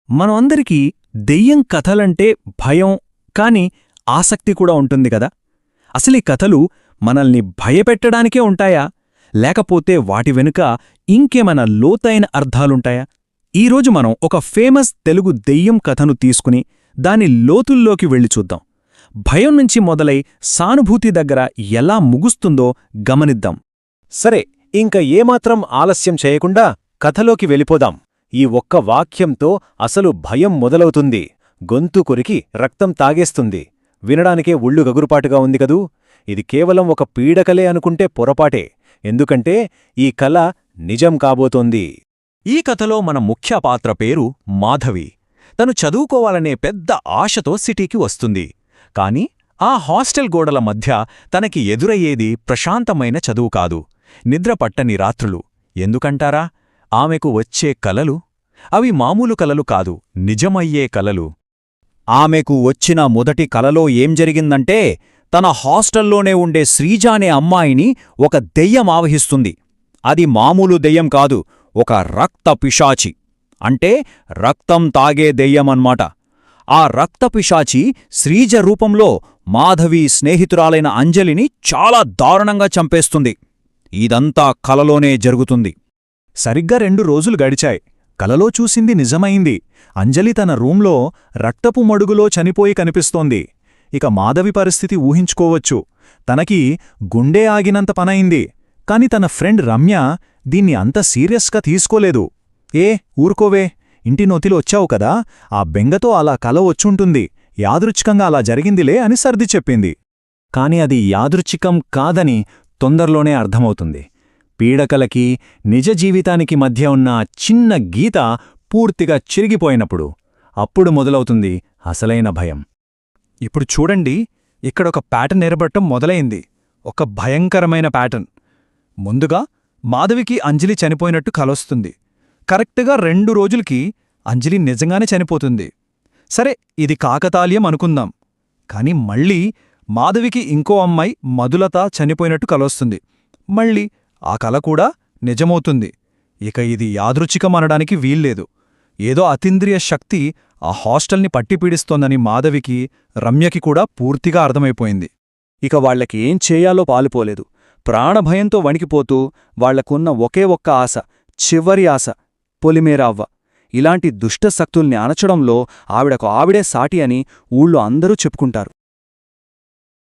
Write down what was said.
మనమందరికీ దెయ్యం కథలంటే భయం కాని ఆసక్తి కూడా ఉంటుంది కదా. అసలీ కథలు మనల్ని భయపెట్టడానికే ఉంటాయా, లేకపోతే వాటి వెనుక ఇంకేమైనా లోతైన అర్థాలుంటాయా? ఈరోజు మనం ఒక ఫేమస్ తెలుగు దెయ్యం కథను తీసుకుని దాని లోతుల్లోకి వెళ్ళి చూద్దాం. భయం నుంచి మొదలై సానుభూతి దగ్గర ఎలా ముగుస్తుందో గమనిద్దాం. సరే, ఇంక ఏమాత్రం ఆలస్యం చేయకుండా కథలోకి వెళ్ళిపోదాం. ఈ ఒక్క వాక్యంతో అసలు భయం మొదలవుతుంది. గొంతు కొరికి రక్తం తాగేస్తుంది. వినడానికే ఒళ్ళు గగురుపాటుగా ఉంది కదూ. ఇది కేవలం ఒక పీడకలే అనుకుంటే పొరపాటే. ఎందుకంటే ఈ కల నిజం కాబోతోంది. ఈ కథలో మన ముఖ్య పాత్ర పేరు మాధవి. తను చదువుకోవాలనే పెద్ద ఆశతో సిటీకి వస్తుంది. కాని ఆ హాస్టల్ గోడల మధ్య తనకి ఎదురయ్యేది ప్రశాంతమైన చదువు కాదు, నిద్రపట్టని రాత్రులు. ఎందుకంటారా? ఆమెకు వచ్చే కలలు అవి మామూలు కలలు కాదు, నిజమయ్యే కలలు. ఆమెకు వచ్చిన మొదటి కలలో ఏం జరిగిందంటే, తన హాస్టల్లోనే ఉండే శ్రీజ అనే అమ్మాయిని ఒక దెయ్యం ఆవహిస్తుంది. అది మామూలు దెయ్యం కాదు, ఒక రక్త పిశాచి. అంటే రక్తం తాగే దెయ్యమన్మాట. ఆ రక్త పిశాచి శ్రీజ రూపంలో మాధవి స్నేహితురాలైన అంజలిని చాలా దారుణంగా చంపేస్తుంది. ఇదంతా కలలోనే జరుగుతుంది. సరిగ్గా 2 రోజులు గడిచాయి. కలలో చూసింది నిజమైంది. అంజలి తన రూంలో రక్తపు మడుగులో చనిపోయి కనిపిస్తోంది. ఇక మాధవి పరిస్థితి ఊహించుకోవచ్చు. తనకి గుండె ఆగినంత పనయింది. కాని తన ఫ్రెండ్ రమ్య దీన్ని అంత సీరియస్గా తీసుకోలేదు. ఊరుకోవే, ఇంటి నొతిలో వచ్చావు కదా, ఆ బెంగతో అలా కల వచ్చుంటుంది, యాదృచ్ఛికంగా అలా జరిగిందిలే అని సర్ది చెప్పింది. కాని అది యాదృచ్ఛికం కాదని తొందరలోనే అర్థమవుతుంది. పీడకలకి నిజ జీవితానికి మధ్య ఉన్న చిన్న గీత పూర్తిగా చిరిగిపోయినప్పుడు అప్పుడు మొదలవుతుంది అసలైన భయం. ఇప్పుడు చూడండి, ఇక్కడొక ప్యాటర్న్ ఏర్పడటం మొదలైంది. ఒక భయంకరమైన ప్యాటర్న్. ముందుగా మాధవికి అంజలి చనిపోయినట్టు కలొస్తుంది. కరెక్ట్గా 2 రోజులకి అంజలి నిజంగానే చనిపోతుంది. సరే, ఇది కాకతాళీయం అనుకుందాం. కాని మళ్ళీ మాధవికి ఇంకో అమ్మాయి మధులత చనిపోయినట్టు కలొస్తుంది. మళ్ళీ ఆ కల కూడా నిజమవుతుంది. ఇక ఇది యాదృచ్ఛికమనడానికి వీల్లేదు. ఏదో అతీంద్రియ శక్తి ఆ హాస్టల్ని పట్టిపీడిస్తోందని మాధవికి, రమ్యకి కూడా పూర్తిగా అర్థమైపోయింది. ఇక వాళ్లకి ఏం చేయాలో పాలుపోలేదు. ప్రాణభయంతో వణికిపోతూ వాళ్లకున్న ఒకే ఒక్క ఆశ, చివరి ఆశ, పొలిమేర అవ్వ. ఇలాంటి దుష్టశక్తుల్ని అణచడంలో ఆవిడకు ఆవిడే సాటి అని ఊళ్ళో అందరూ చెప్పుకుంటారు.